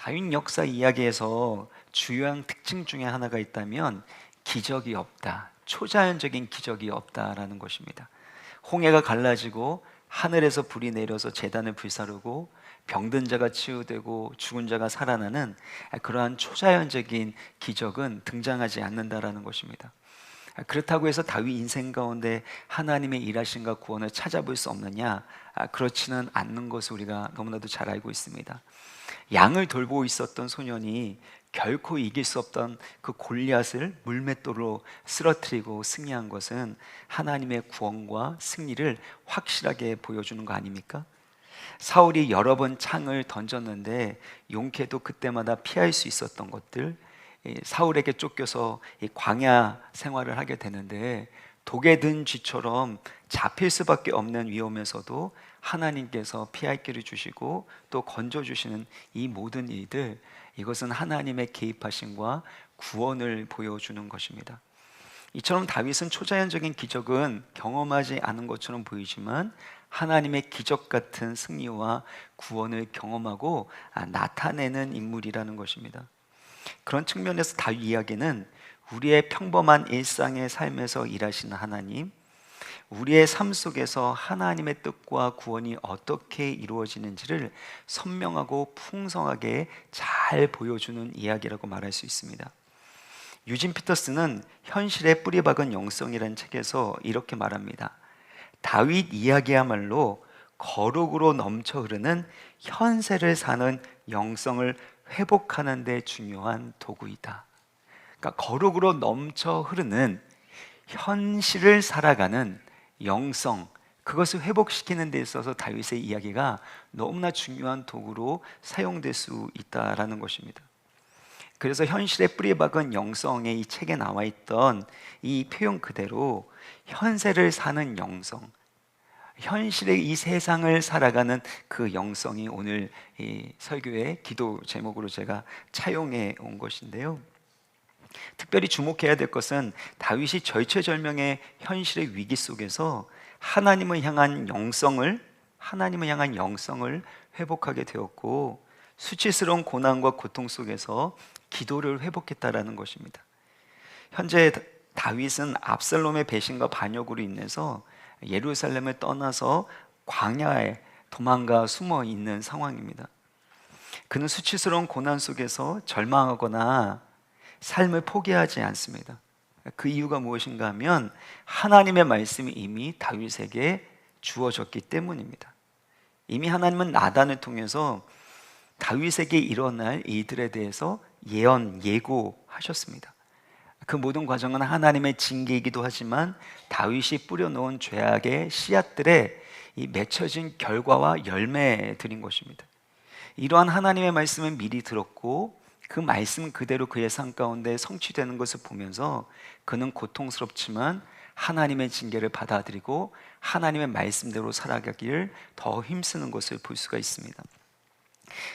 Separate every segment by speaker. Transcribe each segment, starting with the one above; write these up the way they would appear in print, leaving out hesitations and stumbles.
Speaker 1: 다윈 역사 이야기에서 주요한 특징 중에 하나가 있다면 기적이 없다, 초자연적인 기적이 없다라는 것입니다. 홍해가 갈라지고 하늘에서 불이 내려서 제단을 불사르고 병든 자가 치유되고 죽은 자가 살아나는 그러한 초자연적인 기적은 등장하지 않는다라는 것입니다. 그렇다고 해서 다윗 인생 가운데 하나님의 일하심과 구원을 찾아볼 수 없느냐? 그렇지는 않는 것을 우리가 너무나도 잘 알고 있습니다. 양을 돌보고 있었던 소년이 결코 이길 수 없던 그 골리앗을 물맷돌로 쓰러뜨리고 승리한 것은 하나님의 구원과 승리를 확실하게 보여주는 거 아닙니까? 사울이 여러 번 창을 던졌는데 용케도 그때마다 피할 수 있었던 것들, 사울에게 쫓겨서 이 광야 생활을 하게 되는데 독에 든 쥐처럼 잡힐 수밖에 없는 위험에서도 하나님께서 피할 길을 주시고 또 건져주시는 이 모든 일들, 이것은 하나님의 개입하심과 구원을 보여주는 것입니다. 이처럼 다윗은 초자연적인 기적은 경험하지 않은 것처럼 보이지만 하나님의 기적 같은 승리와 구원을 경험하고 나타내는 인물이라는 것입니다. 그런 측면에서 다윗 이야기는 우리의 평범한 일상의 삶에서 일하시는 하나님, 우리의 삶 속에서 하나님의 뜻과 구원이 어떻게 이루어지는지를 선명하고 풍성하게 잘 보여주는 이야기라고 말할 수 있습니다. 유진 피터스는 현실에 뿌리박은 영성이라는 책에서 이렇게 말합니다. 다윗 이야기야말로 거룩으로 넘쳐 흐르는 현세를 사는 영성을 회복하는 데 중요한 도구이다. 그러니까 거룩으로 넘쳐 흐르는 현실을 살아가는 영성, 그것을 회복시키는 데 있어서 다윗의 이야기가 너무나 중요한 도구로 사용될 수 있다라는 것입니다. 그래서 현실에 뿌리박은 영성의 이 책에 나와 있던 이 표현 그대로 현세를 사는 영성, 현실의 이 세상을 살아가는 그 영성이 오늘 이 설교의 기도 제목으로 제가 차용해 온 것인데요. 특별히 주목해야 될 것은 다윗이 절체절명의 현실의 위기 속에서 하나님을 향한 영성을 회복하게 되었고, 수치스러운 고난과 고통 속에서 기도를 회복했다라는 것입니다. 현재 다윗은 압살롬의 배신과 반역으로 인해서 예루살렘을 떠나서 광야에 도망가 숨어 있는 상황입니다. 그는 수치스러운 고난 속에서 절망하거나 삶을 포기하지 않습니다. 그 이유가 무엇인가 하면 하나님의 말씀이 이미 다윗에게 주어졌기 때문입니다. 이미 하나님은 나단을 통해서 다윗에게 일어날 일들에 대해서 예고하셨습니다. 그 모든 과정은 하나님의 징계이기도 하지만 다윗이 뿌려놓은 죄악의 씨앗들에 이 맺혀진 결과와 열매들인 것입니다. 이러한 하나님의 말씀을 미리 들었고 그 말씀 그대로 그의 삶 가운데 성취되는 것을 보면서 그는 고통스럽지만 하나님의 징계를 받아들이고 하나님의 말씀대로 살아가기를 더 힘쓰는 것을 볼 수가 있습니다.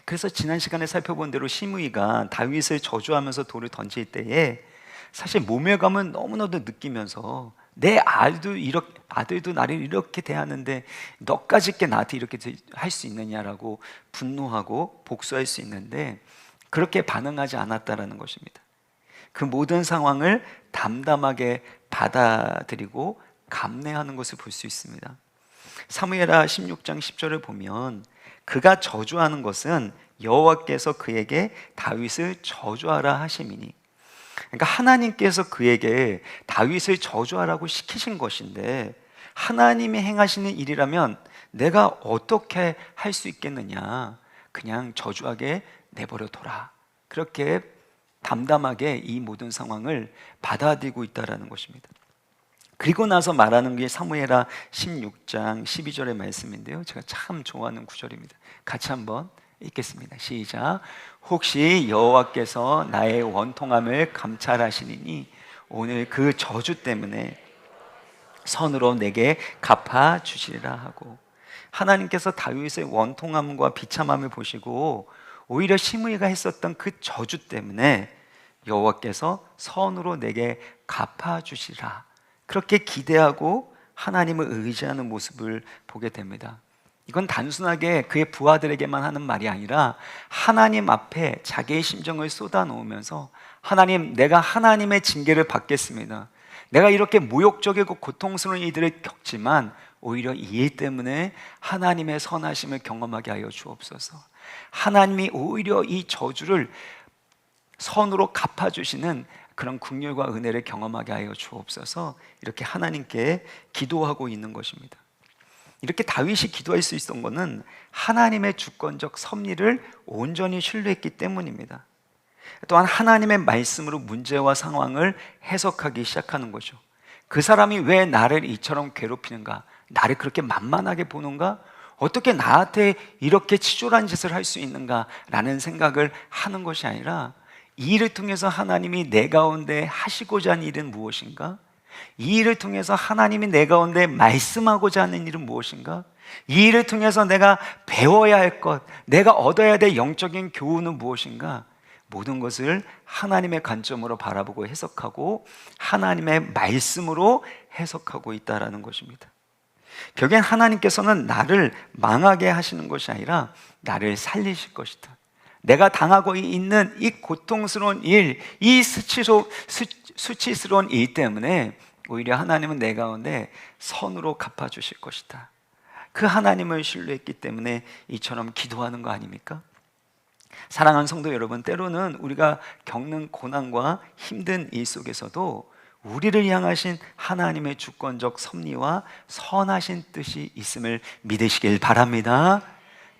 Speaker 1: 그래서 지난 시간에 살펴본 대로 시므이가 다윗을 저주하면서 돌을 던질 때에 사실 모멸감은 너무나도 느끼면서 내 아들도 나를 이렇게 대하는데 너까짓게 나한테 이렇게 할 수 있느냐라고 분노하고 복수할 수 있는데 그렇게 반응하지 않았다라는 것입니다. 그 모든 상황을 담담하게 받아들이고 감내하는 것을 볼 수 있습니다. 사무엘하 16장 10절을 보면 그가 저주하는 것은 여호와께서 그에게 다윗을 저주하라 하심이니, 그러니까 하나님께서 그에게 다윗을 저주하라고 시키신 것인데 하나님이 행하시는 일이라면 내가 어떻게 할 수 있겠느냐, 그냥 저주하게 내버려둬라, 그렇게 담담하게 이 모든 상황을 받아들이고 있다는 것입니다. 그리고 나서 말하는 게 사무엘하 16장 12절의 말씀인데요, 제가 참 좋아하는 구절입니다. 같이 한번 읽겠습니다. 시작. 혹시 여호와께서 나의 원통함을 감찰하시니 오늘 그 저주 때문에 선으로 내게 갚아 주시리라 하고, 하나님께서 다윗의 원통함과 비참함을 보시고 오히려 시므이가 했었던 그 저주 때문에 여호와께서 선으로 내게 갚아 주시리라, 그렇게 기대하고 하나님을 의지하는 모습을 보게 됩니다. 이건 단순하게 그의 부하들에게만 하는 말이 아니라 하나님 앞에 자기의 심정을 쏟아놓으면서 하나님, 내가 하나님의 징계를 받겠습니다. 내가 이렇게 모욕적이고 고통스러운 일들을 겪지만 오히려 이 일 때문에 하나님의 선하심을 경험하게 하여 주옵소서. 하나님이 오히려 이 저주를 선으로 갚아주시는 그런 긍휼과 은혜를 경험하게 하여 주옵소서. 이렇게 하나님께 기도하고 있는 것입니다. 이렇게 다윗이 기도할 수 있었던 것은 하나님의 주권적 섭리를 온전히 신뢰했기 때문입니다. 또한 하나님의 말씀으로 문제와 상황을 해석하기 시작하는 거죠. 그 사람이 왜 나를 이처럼 괴롭히는가? 나를 그렇게 만만하게 보는가? 어떻게 나한테 이렇게 치졸한 짓을 할 수 있는가? 라는 생각을 하는 것이 아니라 이 일을 통해서 하나님이 내 가운데 하시고자 하는 일은 무엇인가? 이 일을 통해서 하나님이 내 가운데 말씀하고자 하는 일은 무엇인가? 이 일을 통해서 내가 배워야 할 것, 내가 얻어야 될 영적인 교훈은 무엇인가? 모든 것을 하나님의 관점으로 바라보고 해석하고 하나님의 말씀으로 해석하고 있다는 것입니다. 결국엔 하나님께서는 나를 망하게 하시는 것이 아니라 나를 살리실 것이다. 내가 당하고 있는 이 고통스러운 일, 이 수치스러운 일 때문에 오히려 하나님은 내 가운데 선으로 갚아주실 것이다. 그 하나님을 신뢰했기 때문에 이처럼 기도하는 거 아닙니까? 사랑하는 성도 여러분, 때로는 우리가 겪는 고난과 힘든 일 속에서도 우리를 향하신 하나님의 주권적 섭리와 선하신 뜻이 있음을 믿으시길 바랍니다.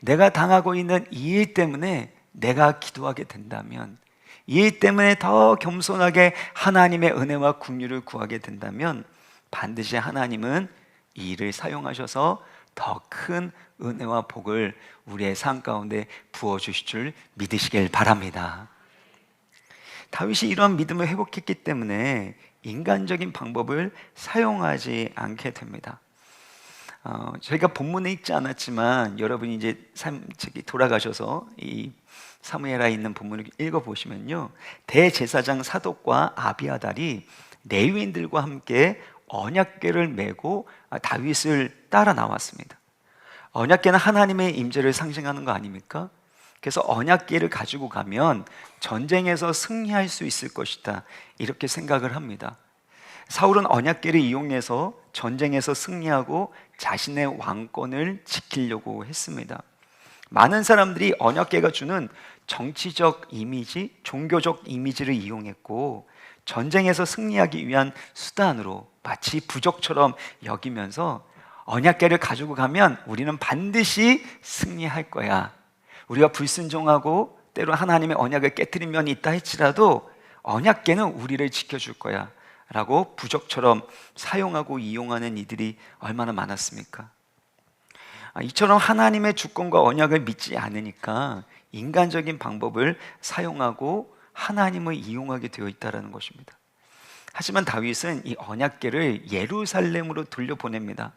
Speaker 1: 내가 당하고 있는 이 일 때문에 내가 기도하게 된다면, 이 일 때문에 더 겸손하게 하나님의 은혜와 긍휼을 구하게 된다면 반드시 하나님은 이 일을 사용하셔서 더 큰 은혜와 복을 우리의 삶 가운데 부어주실 줄 믿으시길 바랍니다. 다윗이 이러한 믿음을 회복했기 때문에 인간적인 방법을 사용하지 않게 됩니다. 저희가 본문에 읽지 않았지만 여러분이 이제 돌아가셔서 이 사무엘하에 있는 본문을 읽어보시면요, 대제사장 사독과 아비아달이 레위인들과 함께 언약궤를 메고 다윗을 따라 나왔습니다. 언약궤는 하나님의 임재를 상징하는 거 아닙니까? 그래서 언약궤를 가지고 가면 전쟁에서 승리할 수 있을 것이다, 이렇게 생각을 합니다. 사울은 언약궤를 이용해서 전쟁에서 승리하고 자신의 왕권을 지키려고 했습니다. 많은 사람들이 언약궤가 주는 정치적 이미지, 종교적 이미지를 이용했고 전쟁에서 승리하기 위한 수단으로 마치 부적처럼 여기면서 언약궤를 가지고 가면 우리는 반드시 승리할 거야, 우리가 불순종하고 때로 하나님의 언약을 깨트린 면이 있다 할지라도 언약궤는 우리를 지켜줄 거야 라고 부적처럼 사용하고 이용하는 이들이 얼마나 많았습니까? 이처럼 하나님의 주권과 언약을 믿지 않으니까 인간적인 방법을 사용하고 하나님을 이용하게 되어 있다는 것입니다. 하지만 다윗은 이 언약궤를 예루살렘으로 돌려보냅니다.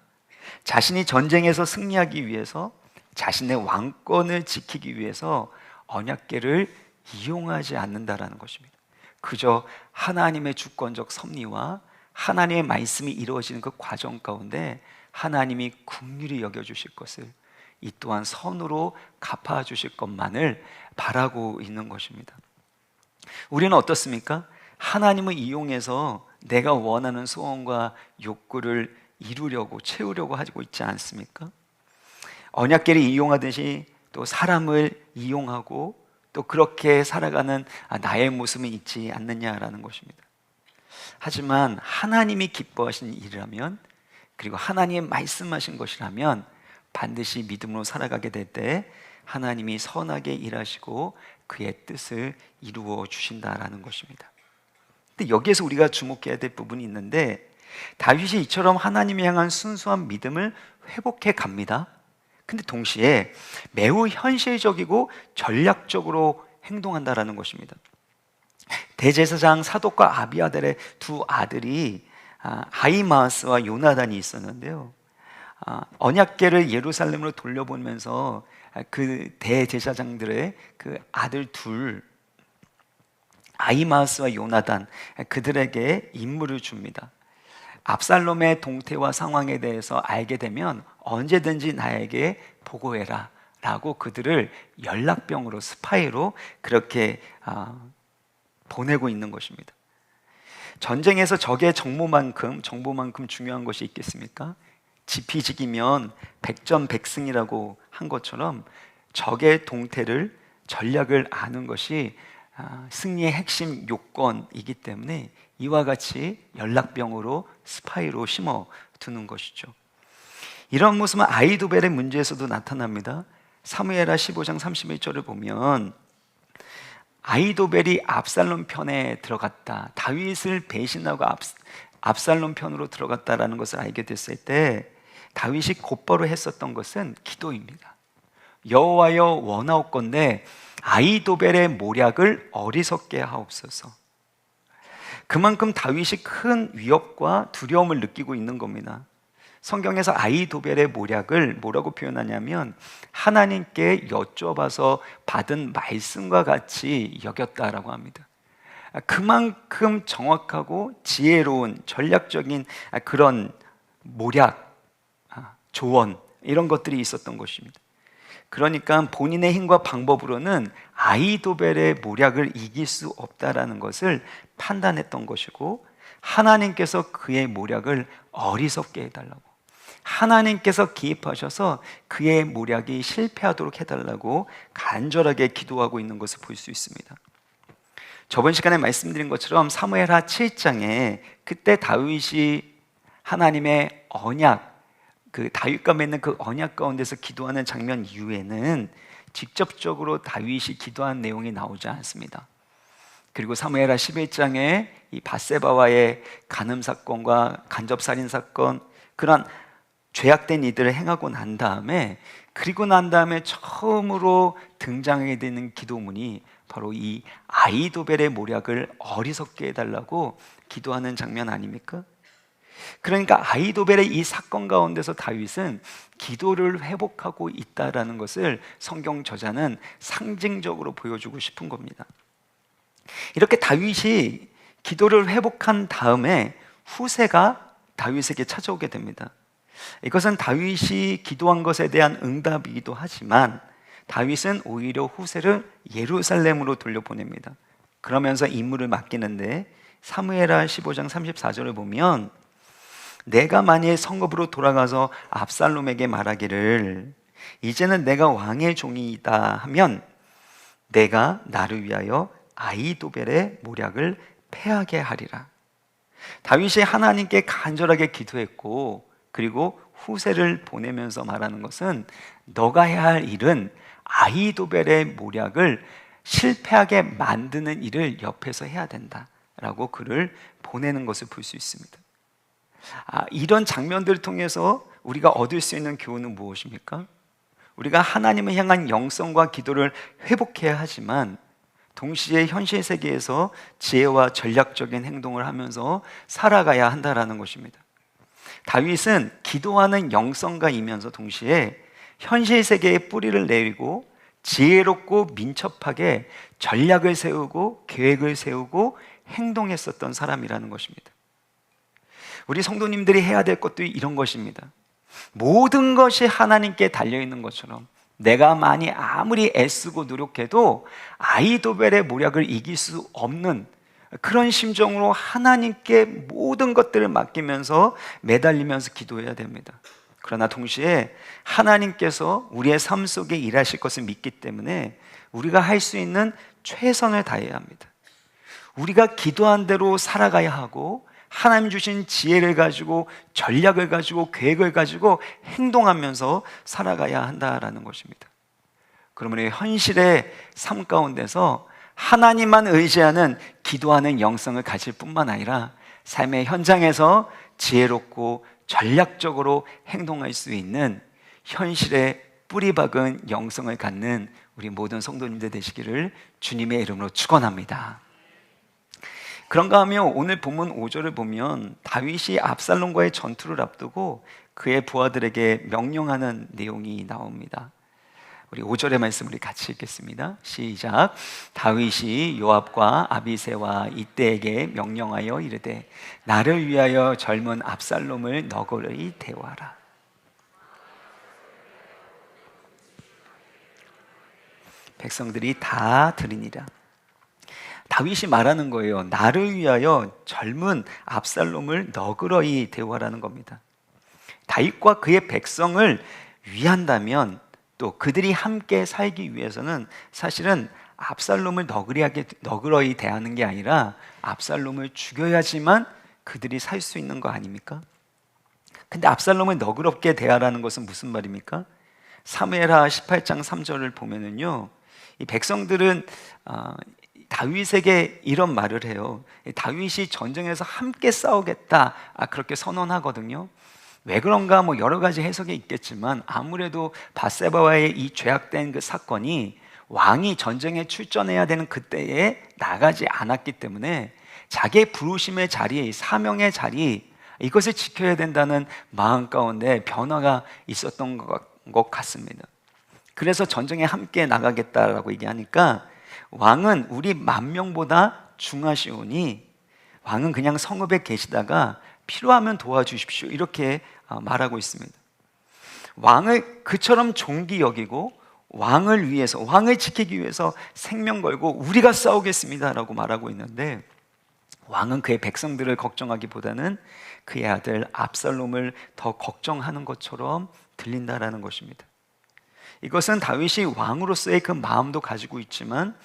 Speaker 1: 자신이 전쟁에서 승리하기 위해서, 자신의 왕권을 지키기 위해서 언약궤를 이용하지 않는다라는 것입니다. 그저 하나님의 주권적 섭리와 하나님의 말씀이 이루어지는 그 과정 가운데 하나님이 긍휼히 여겨주실 것을, 이 또한 선으로 갚아주실 것만을 바라고 있는 것입니다. 우리는 어떻습니까? 하나님을 이용해서 내가 원하는 소원과 욕구를 이루려고, 채우려고 하고 있지 않습니까? 언약궤를 이용하듯이 또 사람을 이용하고 또 그렇게 살아가는 나의 모습은 있지 않느냐라는 것입니다. 하지만 하나님이 기뻐하신 일이라면, 그리고 하나님이 말씀하신 것이라면 반드시 믿음으로 살아가게 될 때 하나님이 선하게 일하시고 그의 뜻을 이루어 주신다라는 것입니다. 근데 여기에서 우리가 주목해야 될 부분이 있는데, 다윗이 이처럼 하나님을 향한 순수한 믿음을 회복해 갑니다. 근데 동시에 매우 현실적이고 전략적으로 행동한다라는 것입니다. 대제사장 사독과 아비아달의 두 아들이 아히마아스와 요나단이 있었는데요, 언약궤를 예루살렘으로 돌려보면서 그 대제사장들의 그 아들 둘, 아히마아스와 요나단, 그들에게 임무를 줍니다. 압살롬의 동태와 상황에 대해서 알게 되면 언제든지 나에게 보고해라 라고 그들을 연락병으로, 스파이로 그렇게 보내고 있는 것입니다. 전쟁에서 적의 정보만큼 중요한 것이 있겠습니까? 지피지기면 백전백승이라고 한 것처럼 적의 동태를, 전략을 아는 것이 승리의 핵심 요건이기 때문에 이와 같이 연락병으로, 스파이로 심어두는 것이죠. 이런 모습은 아히도벨의 문제에서도 나타납니다. 사무엘하 15장 31절을 보면 아히도벨이 압살롬 편에 들어갔다, 다윗을 배신하고 압살롬 편으로 들어갔다라는 것을 알게 됐을 때 다윗이 곧바로 했었던 것은 기도입니다. 여호와여 원하옵건대 아히도벨의 모략을 어리석게 하옵소서. 그만큼 다윗이 큰 위협과 두려움을 느끼고 있는 겁니다. 성경에서 아히도벨의 모략을 뭐라고 표현하냐면 하나님께 여쭤봐서 받은 말씀과 같이 여겼다라고 합니다. 그만큼 정확하고 지혜로운 전략적인 그런 모략, 조언, 이런 것들이 있었던 것입니다. 그러니까 본인의 힘과 방법으로는 아히도벨의 모략을 이길 수 없다라는 것을 판단했던 것이고, 하나님께서 그의 모략을 어리석게 해달라고, 하나님께서 기입하셔서 그의 모략이 실패하도록 해달라고 간절하게 기도하고 있는 것을 볼 수 있습니다. 저번 시간에 말씀드린 것처럼 사무엘하 7장에 그때 다윗이 하나님의 언약, 그 다윗과 맺는 그 언약 가운데서 기도하는 장면 이후에는 직접적으로 다윗이 기도한 내용이 나오지 않습니다. 그리고 사무엘하 11장에 이 밧세바와의 간음 사건과 간접살인 사건, 그런 죄악된 이들을 행하고 난 다음에, 그리고 난 다음에 처음으로 등장하게 되는 기도문이 바로 이 아히도벨의 모략을 어리석게 해달라고 기도하는 장면 아닙니까? 그러니까 아히도벨의 이 사건 가운데서 다윗은 기도를 회복하고 있다라는 것을 성경 저자는 상징적으로 보여주고 싶은 겁니다. 이렇게 다윗이 기도를 회복한 다음에 후세가 다윗에게 찾아오게 됩니다. 이것은 다윗이 기도한 것에 대한 응답이기도 하지만 다윗은 오히려 후세를 예루살렘으로 돌려보냅니다. 그러면서 임무를 맡기는데 사무엘하 15장 34절을 보면 내가 만일 성읍으로 돌아가서 압살롬에게 말하기를 이제는 내가 왕의 종이다 하면 내가 나를 위하여 아히도벨의 모략을 패하게 하리라. 다윗이 하나님께 간절하게 기도했고, 그리고 후세를 보내면서 말하는 것은 너가 해야 할 일은 아히도벨의 모략을 실패하게 만드는 일을 옆에서 해야 된다라고 그를 보내는 것을 볼 수 있습니다. 이런 장면들을 통해서 우리가 얻을 수 있는 교훈은 무엇입니까? 우리가 하나님을 향한 영성과 기도를 회복해야 하지만 동시에 현실 세계에서 지혜와 전략적인 행동을 하면서 살아가야 한다라는 것입니다. 다윗은 기도하는 영성가이면서 동시에 현실 세계에 뿌리를 내리고 지혜롭고 민첩하게 전략을 세우고 계획을 세우고 행동했었던 사람이라는 것입니다. 우리 성도님들이 해야 될 것도 이런 것입니다. 모든 것이 하나님께 달려있는 것처럼 내가 많이 아무리 애쓰고 노력해도 아히도벨의 모략을 이길 수 없는 그런 심정으로 하나님께 모든 것들을 맡기면서 매달리면서 기도해야 됩니다. 그러나 동시에 하나님께서 우리의 삶 속에 일하실 것을 믿기 때문에 우리가 할 수 있는 최선을 다해야 합니다. 우리가 기도한 대로 살아가야 하고 하나님 주신 지혜를 가지고 전략을 가지고 계획을 가지고 행동하면서 살아가야 한다라는 것입니다. 그러므로 현실의 삶 가운데서 하나님만 의지하는 기도하는 영성을 가질 뿐만 아니라 삶의 현장에서 지혜롭고 전략적으로 행동할 수 있는 현실의 뿌리박은 영성을 갖는 우리 모든 성도님들 되시기를 주님의 이름으로 축원합니다. 그런가 하면 오늘 본문 5절을 보면 다윗이 압살롬과의 전투를 앞두고 그의 부하들에게 명령하는 내용이 나옵니다. 우리 5절의 말씀 우리 같이 읽겠습니다. 시작. 다윗이 요압과 아비새와 이때에게 명령하여 이르되 나를 위하여 젊은 압살롬을 너그러이 대우하라. 백성들이 다 들으니라. 다윗이 말하는 거예요. 나를 위하여 젊은 압살롬을 너그러이 대우하라는 겁니다. 다윗과 그의 백성을 위한다면 또 그들이 함께 살기 위해서는 사실은 압살롬을 너그러이 대하는 게 아니라 압살롬을 죽여야지만 그들이 살 수 있는 거 아닙니까? 근데 압살롬을 너그럽게 대하라는 것은 무슨 말입니까? 사무엘하 18장 3절을 보면은요, 이 백성들은 다윗에게 이런 말을 해요. 다윗이 전쟁에서 함께 싸우겠다, 그렇게 선언하거든요. 왜 그런가 뭐 여러 가지 해석이 있겠지만 아무래도 바세바와의 이 죄악된 그 사건이 왕이 전쟁에 출전해야 되는 그때에 나가지 않았기 때문에 자기의 부르심의 자리, 사명의 자리, 이것을 지켜야 된다는 마음 가운데 변화가 있었던 것 같습니다. 그래서 전쟁에 함께 나가겠다라고 얘기하니까 왕은 우리 10,000명보다 중하시오니 왕은 그냥 성읍에 계시다가 필요하면 도와주십시오, 이렇게 말하고 있습니다. 왕을 그처럼 존귀 여기고 왕을 위해서, 왕을 지키기 위해서 생명 걸고 우리가 싸우겠습니다라고 말하고 있는데, 왕은 그의 백성들을 걱정하기보다는 그의 아들 압살롬을 더 걱정하는 것처럼 들린다라는 것입니다. 이것은 다윗이 왕으로서의 그 마음도 가지고 있지만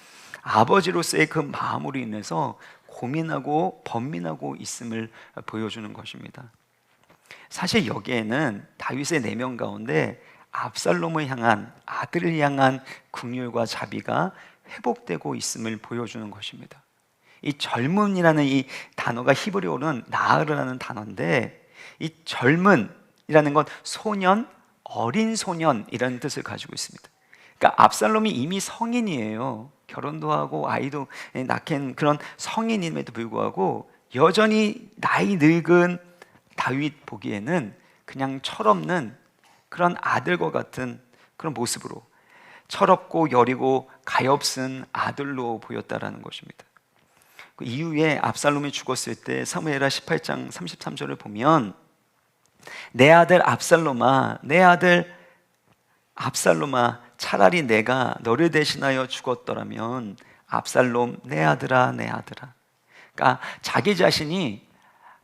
Speaker 1: 아버지로서의 그 마음으로 인해서 고민하고 번민하고 있음을 보여주는 것입니다. 사실 여기에는 다윗의 내면 가운데 압살롬을 향한, 아들을 향한 긍휼과 자비가 회복되고 있음을 보여주는 것입니다. 이 젊음이라는 이 단어가 히브리어로는 나으르라는 단어인데, 이 젊은이라는 건 소년, 어린 소년이라는 뜻을 가지고 있습니다. 그러니까 압살롬이 이미 성인이에요. 결혼도 하고 아이도 낳긴 그런 성인임에도 불구하고 여전히 나이 늙은 다윗 보기에는 그냥 철없는 그런 아들과 같은 그런 모습으로, 철없고 여리고 가엾은 아들로 보였다라는 것입니다. 그 이후에 압살롬이 죽었을 때 사무엘하 18장 33절을 보면 내 아들 압살롬아, 내 아들 압살롬아, 차라리 내가 너를 대신하여 죽었더라면 압살롬 내 아들아, 내 아들아. 그러니까 자기 자신이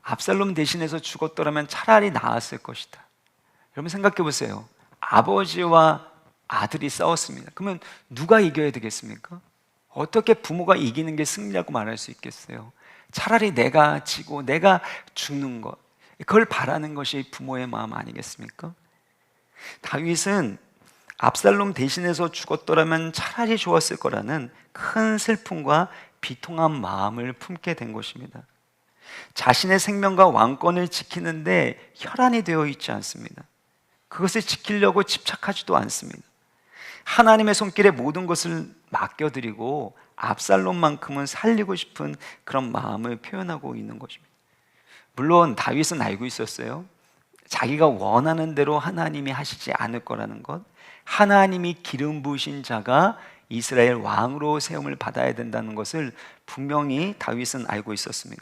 Speaker 1: 압살롬 대신해서 죽었더라면 차라리 나았을 것이다. 여러분 생각해 보세요. 아버지와 아들이 싸웠습니다. 그러면 누가 이겨야 되겠습니까? 어떻게 부모가 이기는 게 승리라고 말할 수 있겠어요? 차라리 내가 지고 내가 죽는 것, 그걸 바라는 것이 부모의 마음 아니겠습니까? 다윗은 압살롬 대신해서 죽었더라면 차라리 좋았을 거라는 큰 슬픔과 비통한 마음을 품게 된 것입니다. 자신의 생명과 왕권을 지키는데 혈안이 되어 있지 않습니다. 그것을 지키려고 집착하지도 않습니다. 하나님의 손길에 모든 것을 맡겨드리고 압살롬만큼은 살리고 싶은 그런 마음을 표현하고 있는 것입니다. 물론 다윗은 알고 있었어요. 자기가 원하는 대로 하나님이 하시지 않을 거라는 것, 하나님이 기름 부으신 자가 이스라엘 왕으로 세움을 받아야 된다는 것을 분명히 다윗은 알고 있었습니다.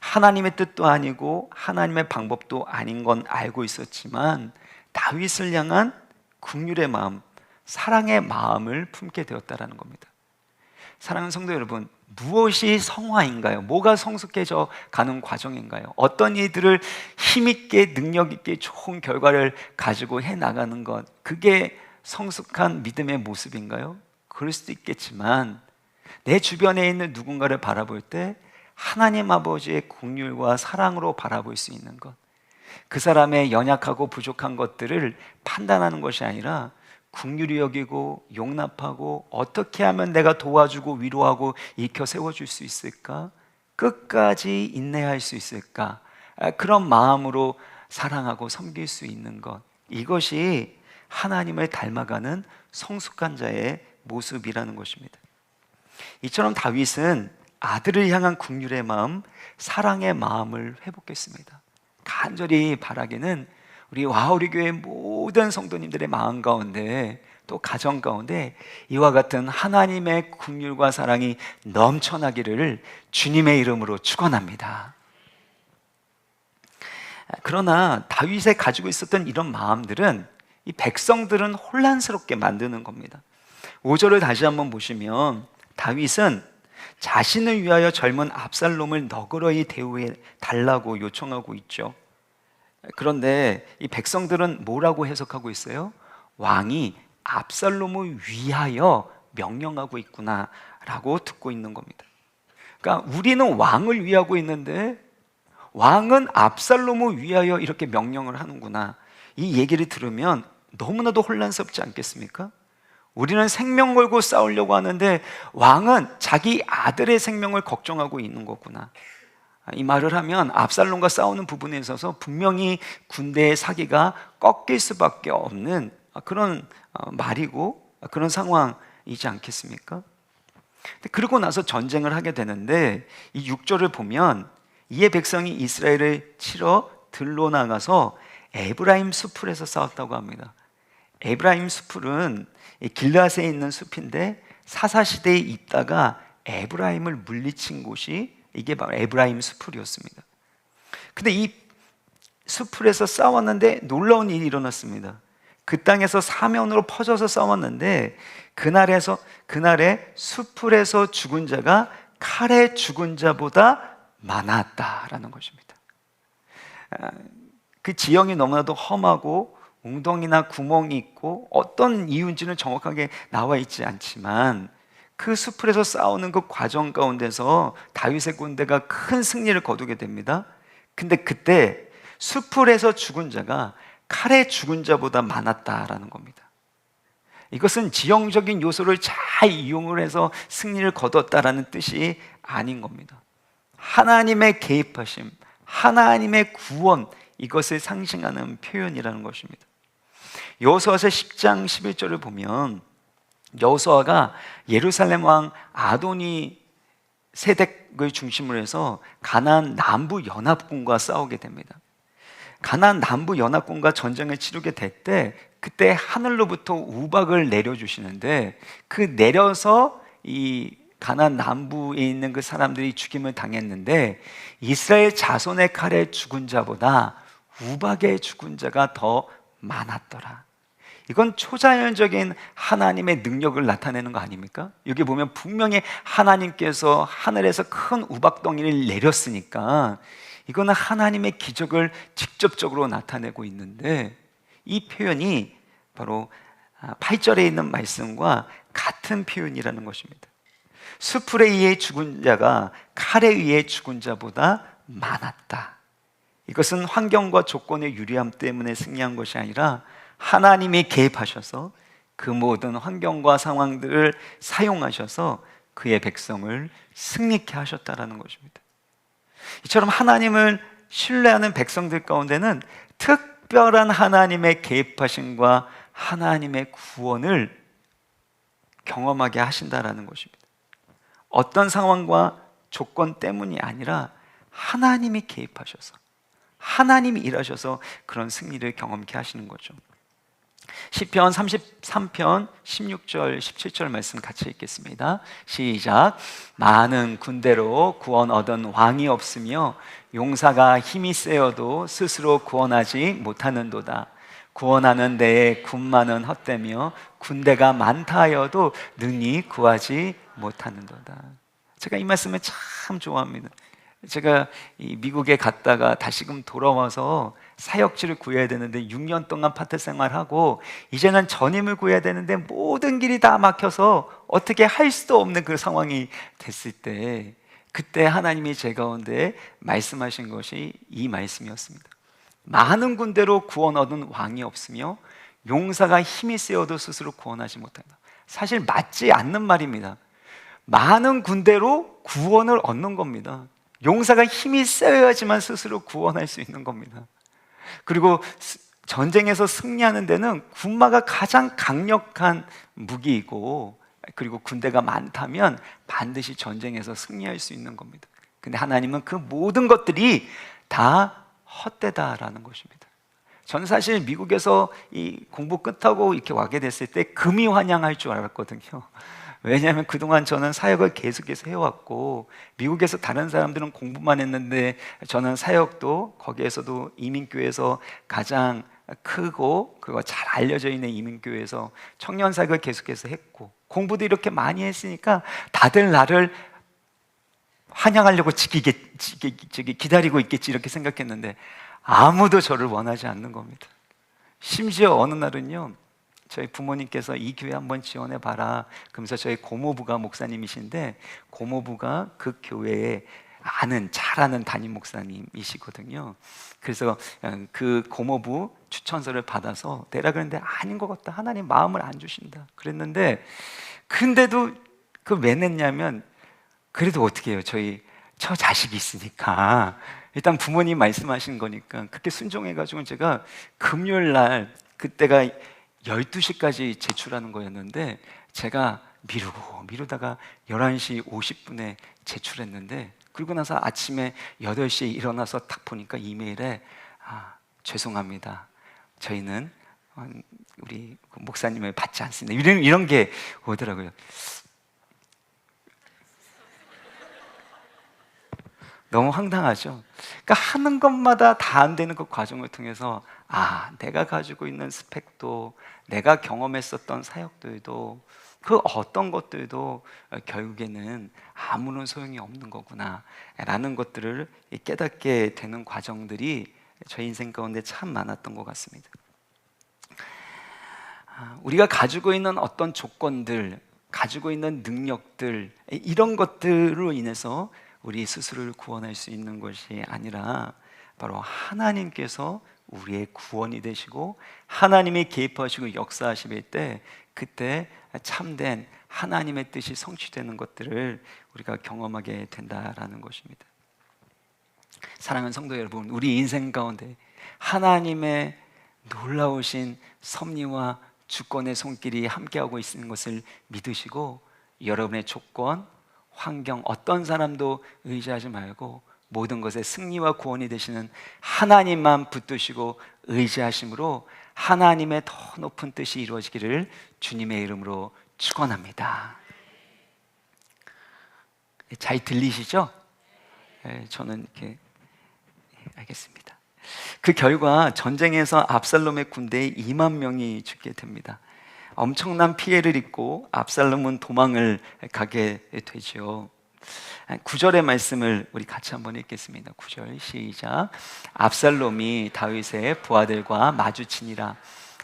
Speaker 1: 하나님의 뜻도 아니고 하나님의 방법도 아닌 건 알고 있었지만 다윗을 향한 긍휼의 마음, 사랑의 마음을 품게 되었다라는 겁니다. 사랑하는 성도 여러분, 무엇이 성화인가요? 뭐가 성숙해져 가는 과정인가요? 어떤 이들을 힘있게 능력있게 좋은 결과를 가지고 해나가는 것, 그게 성숙한 믿음의 모습인가요? 그럴 수도 있겠지만 내 주변에 있는 누군가를 바라볼 때 하나님 아버지의 긍휼과 사랑으로 바라볼 수 있는 것, 그 사람의 연약하고 부족한 것들을 판단하는 것이 아니라 긍휼히 여기고 용납하고 어떻게 하면 내가 도와주고 위로하고 일으켜 세워줄 수 있을까? 끝까지 인내할 수 있을까? 그런 마음으로 사랑하고 섬길 수 있는 것, 이것이 하나님을 닮아가는 성숙한 자의 모습이라는 것입니다. 이처럼 다윗은 아들을 향한 긍휼의 마음, 사랑의 마음을 회복했습니다. 간절히 바라기는 우리 와우리 교회 모든 성도님들의 마음 가운데 또 가정 가운데 이와 같은 하나님의 긍휼과 사랑이 넘쳐나기를 주님의 이름으로 축원합니다. 그러나 다윗이 가지고 있었던 이런 마음들은 이 백성들은 혼란스럽게 만드는 겁니다. 5절을 다시 한번 보시면 다윗은 자신을 위하여 젊은 압살롬을 너그러이 대우해 달라고 요청하고 있죠. 그런데 이 백성들은 뭐라고 해석하고 있어요? 왕이 압살롬을 위하여 명령하고 있구나라고 듣고 있는 겁니다. 그러니까 우리는 왕을 위하고 있는데 왕은 압살롬을 위하여 이렇게 명령을 하는구나. 이 얘기를 들으면 너무나도 혼란스럽지 않겠습니까? 우리는 생명 걸고 싸우려고 하는데 왕은 자기 아들의 생명을 걱정하고 있는 거구나. 이 말을 하면 압살롬과 싸우는 부분에 있어서 분명히 군대의 사기가 꺾일 수밖에 없는 그런 말이고 그런 상황이지 않겠습니까? 그러고 나서 전쟁을 하게 되는데 이 6절을 보면 이에 백성이 이스라엘을 치러 들로 나가서 에브라임 숲풀에서 싸웠다고 합니다. 에브라임 숲풀은 길르앗에 있는 숲인데 사사시대에 있다가 에브라임을 물리친 곳이 이게 바로 에브라임 숲풀이었습니다. 근데 이 숲풀에서 싸웠는데 놀라운 일이 일어났습니다. 그 땅에서 사면으로 퍼져서 싸웠는데 그날에 숲풀에서 죽은 자가 칼에 죽은 자보다 많았다라는 것입니다. 그 지형이 너무나도 험하고 웅덩이나 구멍이 있고 어떤 이유인지는 정확하게 나와 있지 않지만 그 숲풀에서 싸우는 그 과정 가운데서 다윗의 군대가 큰 승리를 거두게 됩니다. 근데 그때 숲풀에서 죽은 자가 칼에 죽은 자보다 많았다라는 겁니다. 이것은 지형적인 요소를 잘 이용을 해서 승리를 거뒀다라는 뜻이 아닌 겁니다. 하나님의 개입하심, 하나님의 구원, 이것을 상징하는 표현이라는 것입니다. 여호수아서 10장 11절을 보면 여호수아가 예루살렘 왕 아도니 세덱을 중심으로 해서 가나안 남부 연합군과 싸우게 됩니다. 가나안 남부 연합군과 전쟁을 치르게 될 때 그때 하늘로부터 우박을 내려주시는데 그 내려서 이 가나안 남부에 있는 그 사람들이 죽임을 당했는데 이스라엘 자손의 칼에 죽은 자보다 우박에 죽은 자가 더 많았더라. 이건 초자연적인 하나님의 능력을 나타내는 거 아닙니까? 여기 보면 분명히 하나님께서 하늘에서 큰 우박덩이를 내렸으니까 이거는 하나님의 기적을 직접적으로 나타내고 있는데 이 표현이 바로 8절에 있는 말씀과 같은 표현이라는 것입니다. 숲풀에 의해 죽은 자가 칼에 의해 죽은 자보다 많았다. 이것은 환경과 조건의 유리함 때문에 승리한 것이 아니라 하나님이 개입하셔서 그 모든 환경과 상황들을 사용하셔서 그의 백성을 승리케 하셨다라는 것입니다. 이처럼 하나님을 신뢰하는 백성들 가운데는 특별한 하나님의 개입하심과 하나님의 구원을 경험하게 하신다라는 것입니다. 어떤 상황과 조건 때문이 아니라 하나님이 개입하셔서 하나님이 일하셔서 그런 승리를 경험케 하시는 거죠. 시편 33편 16절 17절 말씀 같이 읽겠습니다. 시작. 많은 군대로 구원 얻은 왕이 없으며 용사가 힘이 세어도 스스로 구원하지 못하는도다. 구원하는 데에 군마는 헛되며 군대가 많다 하여도 능히 구하지 못하는도다. 제가 이 말씀을 참 좋아합니다. 제가 미국에 갔다가 다시금 돌아와서 사역지를 구해야 되는데 6년 동안 파트 생활하고 이제는 전임을 구해야 되는데 모든 길이 다 막혀서 어떻게 할 수도 없는 그 상황이 됐을 때 그때 하나님이 제 가운데 말씀하신 것이 이 말씀이었습니다. 많은 군대로 구원 얻은 왕이 없으며 용사가 힘이 세어도 스스로 구원하지 못한다. 사실 맞지 않는 말입니다. 많은 군대로 구원을 얻는 겁니다. 용사가 힘이 세어야지만 스스로 구원할 수 있는 겁니다. 그리고 전쟁에서 승리하는 데는 군마가 가장 강력한 무기이고 그리고 군대가 많다면 반드시 전쟁에서 승리할 수 있는 겁니다. 근데 하나님은 그 모든 것들이 다 헛되다라는 것입니다. 저는 사실 미국에서 이 공부 끝하고 이렇게 와게 됐을 때 금이 환영할 줄 알았거든요. 왜냐하면 그동안 저는 사역을 계속해서 해왔고, 미국에서 다른 사람들은 공부만 했는데 저는 사역도 거기에서도 이민교회에서 가장 크고 그리고 잘 알려져 있는 이민교회에서 청년 사역을 계속해서 했고, 공부도 이렇게 많이 했으니까 다들 나를 환영하려고 기다리고 있겠지 이렇게 생각했는데 아무도 저를 원하지 않는 겁니다. 심지어 어느 날은요, 저희 부모님께서 이 교회 한번 지원해 봐라 그러면서 저희 고모부가 목사님이신데, 고모부가 그 교회에 잘 아는 담임 목사님이시거든요. 그래서 그 고모부 추천서를 받아서 내라 그랬는데 아닌 것 같다, 하나님 마음을 안 주신다 그랬는데, 근데도 그 왜 냈냐면, 그래도 어떻게 해요, 저 자식이 있으니까 일단 부모님 말씀하신 거니까 그렇게 순종해가지고 제가 금요일 날, 그때가 12시까지 제출하는 거였는데 제가 미루다가 11시 50분에 제출했는데, 그리고 나서 아침에 8시에 일어나서 딱 보니까 이메일에 죄송합니다, 저희는 우리 목사님을 받지 않습니다, 이런 게 오더라고요. 너무 황당하죠. 그러니까 하는 것마다 다 안 되는 그 과정을 통해서 내가 가지고 있는 스펙도, 내가 경험했었던 사역들도, 그 어떤 것들도 결국에는 아무런 소용이 없는 거구나 라는 것들을 깨닫게 되는 과정들이 저희 인생 가운데 참 많았던 것 같습니다. 우리가 가지고 있는 어떤 조건들, 가지고 있는 능력들, 이런 것들로 인해서 우리 스스로를 구원할 수 있는 것이 아니라 바로 하나님께서 우리의 구원이 되시고 하나님이 개입하시고 역사하실 때, 그때 참된 하나님의 뜻이 성취되는 것들을 우리가 경험하게 된다라는 것입니다. 사랑하는 성도 여러분, 우리 인생 가운데 하나님의 놀라우신 섭리와 주권의 손길이 함께하고 있는 것을 믿으시고, 여러분의 조건, 환경, 어떤 사람도 의지하지 말고 모든 것에 승리와 구원이 되시는 하나님만 붙드시고 의지하심으로 하나님의 더 높은 뜻이 이루어지기를 주님의 이름으로 축원합니다. 잘 들리시죠? 저는 이렇게 알겠습니다. 그 결과 전쟁에서 압살롬의 군대에 2만 명이 죽게 됩니다. 엄청난 피해를 입고 압살롬은 도망을 가게 되죠. 9절의 말씀을 우리 같이 한번 읽겠습니다. 9절 시작. 압살롬이 다윗의 부하들과 마주치니라.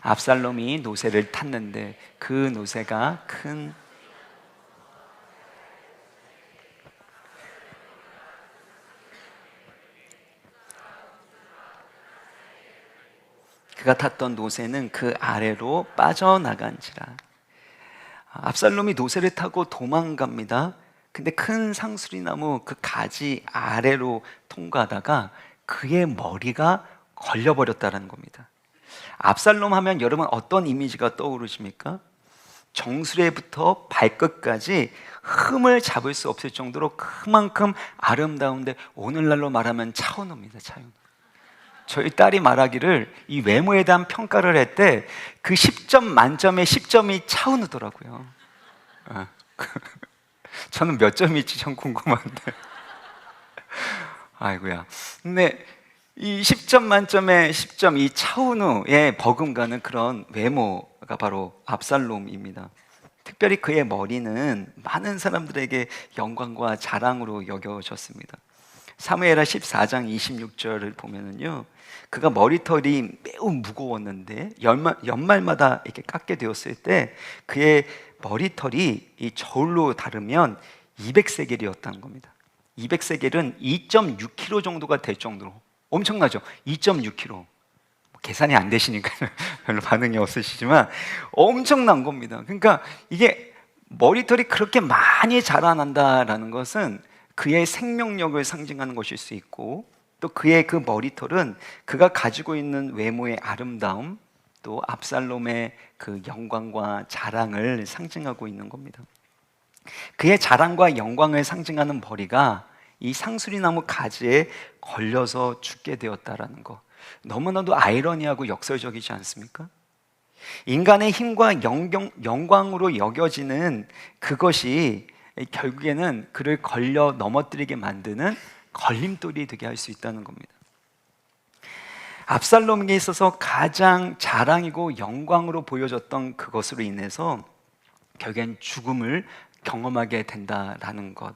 Speaker 1: 압살롬이 노새를 탔는데 그 노새가 큰 그가 탔던 노새는 그 아래로 빠져나간지라. 압살롬이 노새를 타고 도망갑니다. 근데 큰 상수리나무 그 가지 아래로 통과하다가 그의 머리가 걸려버렸다는 겁니다. 압살롬 하면 여러분 어떤 이미지가 떠오르십니까? 정수리부터 발끝까지 흠을 잡을 수 없을 정도로 그만큼 아름다운데, 오늘날로 말하면 차은우입니다. 차은우. 저희 딸이 말하기를 이 외모에 대한 평가를 할 때 그 10점 만점에 10점이 차은우더라고요. 저는 몇 점일지 참 궁금한데. 아이고야. 근데 이 10점 만점에 10점, 이 차은우에 버금가는 그런 외모가 바로 압살롬입니다. 특별히 그의 머리는 많은 사람들에게 영광과 자랑으로 여겨졌습니다. 사무엘하 14장 26절을 보면은요, 그가 머리털이 매우 무거웠는데 연말마다 이렇게 깎게 되었을 때 그의 머리털이 이 저울로 다르면 200세겔이었다는 겁니다. 200세겔은 2.6kg 정도가 될 정도로 엄청나죠. 2.6kg. 계산이 안 되시니까 별로 반응이 없으시지만 엄청난 겁니다. 그러니까 이게 머리털이 그렇게 많이 자라난다라는 것은 그의 생명력을 상징하는 것일 수 있고, 또 그의 그 머리털은 그가 가지고 있는 외모의 아름다움, 또 압살롬의 그 영광과 자랑을 상징하고 있는 겁니다. 그의 자랑과 영광을 상징하는 머리가 이 상수리나무 가지에 걸려서 죽게 되었다라는 것. 너무나도 아이러니하고 역설적이지 않습니까? 인간의 힘과 영광으로 여겨지는 그것이 결국에는 그를 걸려 넘어뜨리게 만드는 걸림돌이 되게 할 수 있다는 겁니다. 압살롬에게 있어서 가장 자랑이고 영광으로 보여졌던 그것으로 인해서 결국엔 죽음을 경험하게 된다라는 것.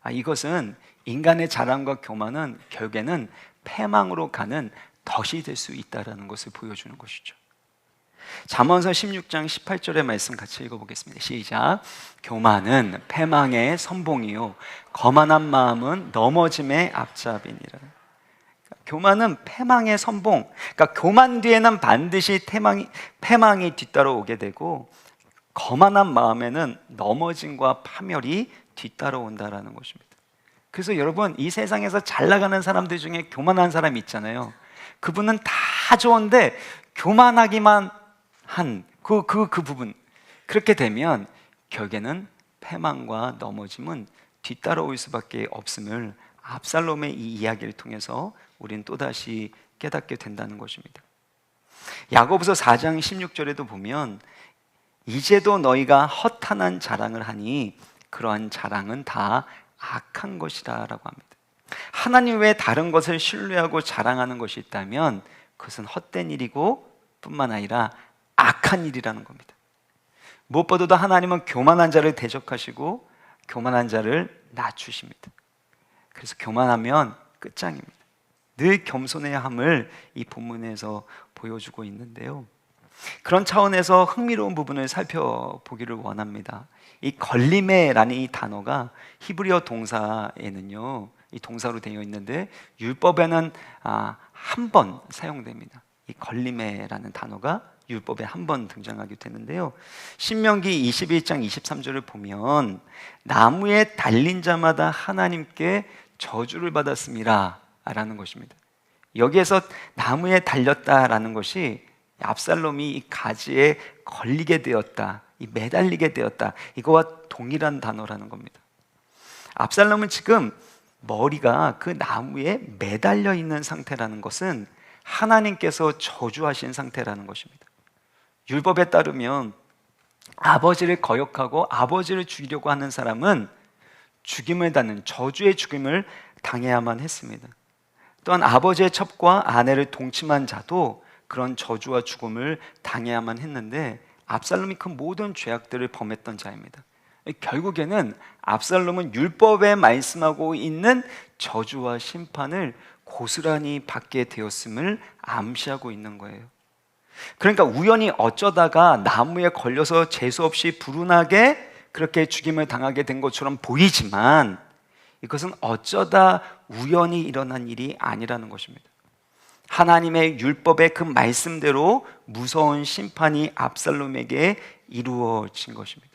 Speaker 1: 이것은 인간의 자랑과 교만은 결국에는 패망으로 가는 덫이 될 수 있다는 것을 보여주는 것이죠. 잠언서 16장 18절의 말씀 같이 읽어보겠습니다. 시작. 교만은 패망의 선봉이요 거만한 마음은 넘어짐의 앞잡이니라. 교만은 패망의 선봉. 그러니까 교만 뒤에는 반드시 패망이 뒤따라오게 되고, 거만한 마음에는 넘어짐과 파멸이 뒤따라온다라는 것입니다. 그래서 여러분, 이 세상에서 잘 나가는 사람들 중에 교만한 사람이 있잖아요. 그분은 다 좋은데 교만하기만 한 그 부분, 그렇게 되면 결국에는 패망과 넘어짐은 뒤따라올 수밖에 없음을 압살롬의 이 이야기를 통해서 우리는 또다시 깨닫게 된다는 것입니다. 야고보서 4장 16절에도 보면 이제도 너희가 허탄한 자랑을 하니 그러한 자랑은 다 악한 것이다 라고 합니다. 하나님 외에 다른 것을 신뢰하고 자랑하는 것이 있다면 그것은 헛된 일이고 뿐만 아니라 악한 일이라는 겁니다. 무엇보다도 하나님은 교만한 자를 대적하시고 교만한 자를 낮추십니다. 그래서 교만하면 끝장입니다. 늘 겸손해야 함을 이 본문에서 보여주고 있는데요, 그런 차원에서 흥미로운 부분을 살펴보기를 원합니다. 이 걸림에라는 이 단어가 히브리어 동사에는요, 이 동사로 되어 있는데 율법에는 한 번 사용됩니다. 이 걸림에라는 단어가 율법에 한 번 등장하게 되는데요, 신명기 21장 23절을 보면 나무에 달린 자마다 하나님께 저주를 받았습니다 라는 것입니다. 여기에서 나무에 달렸다라는 것이 압살롬이 이 가지에 걸리게 되었다, 이 매달리게 되었다, 이거와 동일한 단어라는 겁니다. 압살롬은 지금 머리가 그 나무에 매달려 있는 상태라는 것은 하나님께서 저주하신 상태라는 것입니다. 율법에 따르면 아버지를 거역하고 아버지를 죽이려고 하는 사람은 죽임을 받는 저주의 죽임을 당해야만 했습니다. 또한 아버지의 첩과 아내를 동침한 자도 그런 저주와 죽음을 당해야만 했는데 압살롬이 그 모든 죄악들을 범했던 자입니다. 결국에는 압살롬은 율법에 말씀하고 있는 저주와 심판을 고스란히 받게 되었음을 암시하고 있는 거예요. 그러니까 우연히 어쩌다가 나무에 걸려서 재수없이 불운하게 그렇게 죽임을 당하게 된 것처럼 보이지만 이것은 어쩌다 우연히 일어난 일이 아니라는 것입니다. 하나님의 율법의 그 말씀대로 무서운 심판이 압살롬에게 이루어진 것입니다.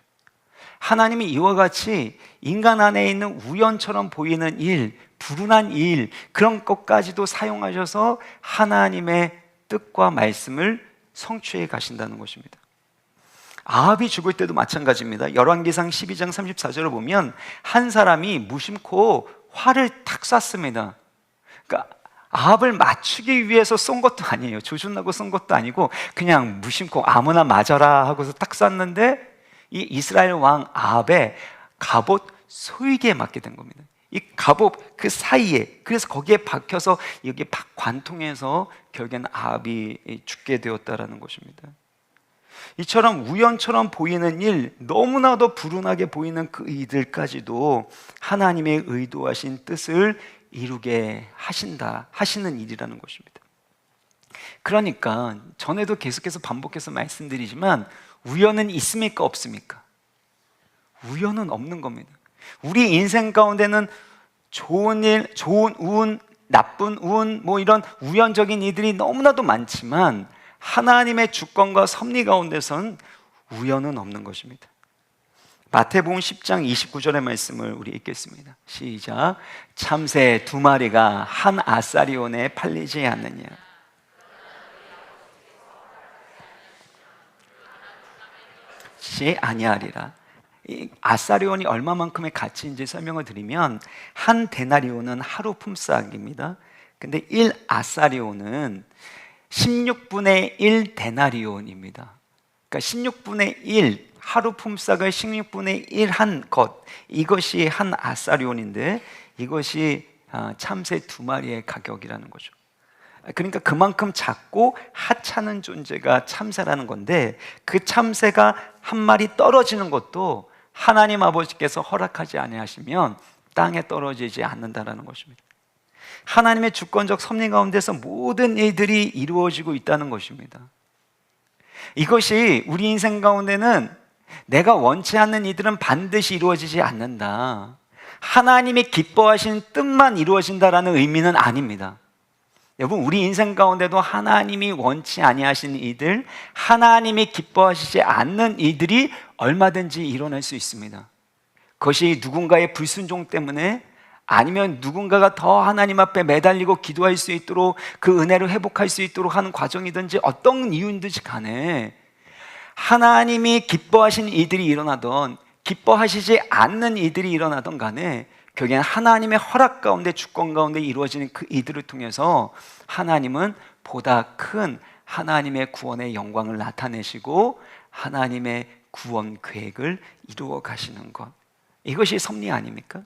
Speaker 1: 하나님이 이와 같이 인간 안에 있는 우연처럼 보이는 일, 불운한 일, 그런 것까지도 사용하셔서 하나님의 뜻과 말씀을 성취해 가신다는 것입니다. 아합이 죽을 때도 마찬가지입니다. 열왕기상 12장 34절을 보면 한 사람이 무심코 활을 탁 쐈습니다. 그러니까 아합을 맞추기 위해서 쏜 것도 아니에요. 조준하고 쏜 것도 아니고 그냥 무심코 아무나 맞아라 하고서 딱 쐈는데 이 이스라엘 왕 아합의 갑옷 소이기에 맞게 된 겁니다. 이 갑옷 그 사이에, 그래서 거기에 박혀서 여기 관통해서 결국에는 아합이 죽게 되었다라는 것입니다. 이처럼 우연처럼 보이는 일, 너무나도 불운하게 보이는 그 이들까지도 하나님의 의도하신 뜻을 이루게 하시는 일이라는 것입니다. 그러니까 전에도 계속해서 반복해서 말씀드리지만 우연은 있습니까? 없습니까? 우연은 없는 겁니다. 우리 인생 가운데는 좋은 일, 좋은 운, 나쁜 운, 뭐 이런 우연적인 일들이 너무나도 많지만 하나님의 주권과 섭리 가운데선 우연은 없는 것입니다. 마태복음 10장 29절의 말씀을 우리 읽겠습니다. 시작. 참새 2마리가 한 아사리온에 팔리지 않느냐. 아니하리라. 이 아사리온이 얼마만큼의 가치인지 설명을 드리면 한 데나리온은 하루 품삯입니다. 근데 1 아사리온은 16분의 1 데나리온입니다. 그러니까 16분의 1, 하루 품삯을 16분의 1 한 것, 이것이 한 아사리온인데 이것이 참새 2마리의 가격이라는 거죠. 그러니까 그만큼 작고 하찮은 존재가 참새라는 건데, 그 참새가 한 마리 떨어지는 것도 하나님 아버지께서 허락하지 아니하시면 땅에 떨어지지 않는다라는 것입니다. 하나님의 주권적 섭리 가운데서 모든 일들이 이루어지고 있다는 것입니다. 이것이 우리 인생 가운데는 내가 원치 않는 일들은 반드시 이루어지지 않는다, 하나님이 기뻐하신 뜻만 이루어진다라는 의미는 아닙니다. 여러분, 우리 인생 가운데도 하나님이 원치 아니하신 일들, 하나님이 기뻐하시지 않는 일들이 얼마든지 일어날 수 있습니다. 그것이 누군가의 불순종 때문에, 아니면 누군가가 더 하나님 앞에 매달리고 기도할 수 있도록, 그 은혜를 회복할 수 있도록 하는 과정이든지 어떤 이유인지 간에 하나님이 기뻐하신 일들이 일어나던 기뻐하시지 않는 일들이 일어나던 간에 결국엔 하나님의 허락 가운데, 주권 가운데 이루어지는 그 일들을 통해서 하나님은 보다 큰 하나님의 구원의 영광을 나타내시고 하나님의 구원 계획을 이루어 가시는 것, 이것이 섭리 아닙니까?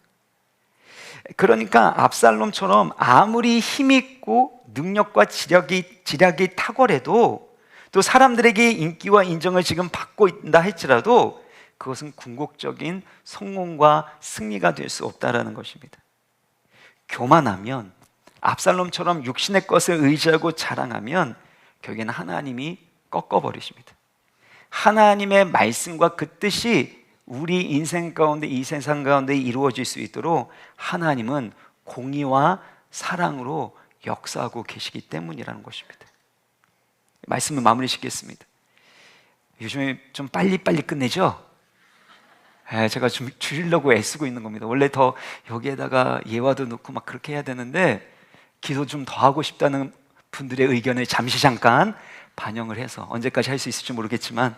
Speaker 1: 그러니까 압살롬처럼 아무리 힘있고 능력과 지략이 탁월해도, 또 사람들에게 인기와 인정을 지금 받고 있다 할지라도 그것은 궁극적인 성공과 승리가 될 수 없다라는 것입니다. 교만하면, 압살롬처럼 육신의 것을 의지하고 자랑하면 결국에는 하나님이 꺾어버리십니다. 하나님의 말씀과 그 뜻이 우리 인생 가운데, 이 세상 가운데 이루어질 수 있도록 하나님은 공의와 사랑으로 역사하고 계시기 때문이라는 것입니다. 말씀을 마무리 짓겠습니다. 요즘에 좀 빨리빨리 끝내죠? 제가 좀 줄이려고 애쓰고 있는 겁니다. 원래 더 여기에다가 예화도 넣고 막 그렇게 해야 되는데, 기도 좀 더 하고 싶다는 분들의 의견을 잠깐 반영을 해서, 언제까지 할 수 있을지 모르겠지만,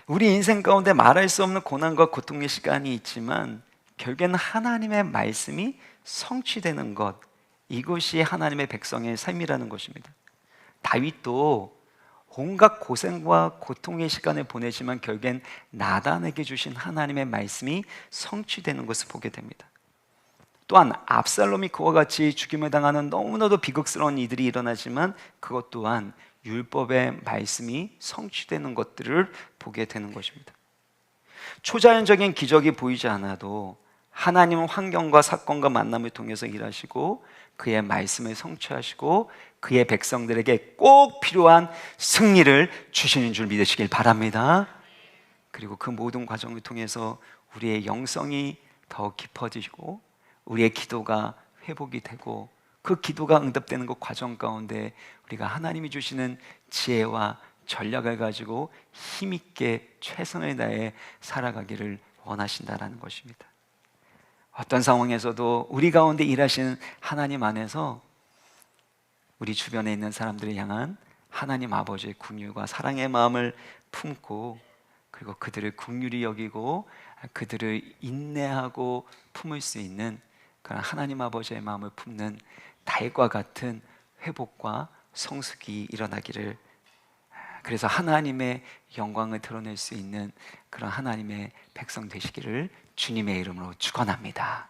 Speaker 1: 우리 인생 가운데 말할 수 없는 고난과 고통의 시간이 있지만 결국에는 하나님의 말씀이 성취되는 것, 이것이 하나님의 백성의 삶이라는 것입니다. 다윗도 온갖 고생과 고통의 시간을 보내지만 결국엔 나단에게 주신 하나님의 말씀이 성취되는 것을 보게 됩니다. 또한 압살롬이 그와 같이 죽임을 당하는 너무나도 비극스러운 일들이 일어나지만 그것 또한 율법의 말씀이 성취되는 것들을 보게 되는 것입니다. 초자연적인 기적이 보이지 않아도 하나님은 환경과 사건과 만남을 통해서 일하시고 그의 말씀을 성취하시고 그의 백성들에게 꼭 필요한 승리를 주시는 줄 믿으시길 바랍니다. 그리고 그 모든 과정을 통해서 우리의 영성이 더 깊어지고 우리의 기도가 회복이 되고 그 기도가 응답되는 그 과정 가운데 우리가 하나님이 주시는 지혜와 전략을 가지고 힘있게 최선을 다해 살아가기를 원하신다라는 것입니다. 어떤 상황에서도 우리 가운데 일하시는 하나님 안에서 우리 주변에 있는 사람들을 향한 하나님 아버지의 긍휼과 사랑의 마음을 품고, 그리고 그들을 긍휼히 여기고 그들을 인내하고 품을 수 있는 그런 하나님 아버지의 마음을 품는 다윗과 같은 회복과 성숙이 일어나기를, 그래서 하나님의 영광을 드러낼 수 있는 그런 하나님의 백성 되시기를 주님의 이름으로 축원합니다.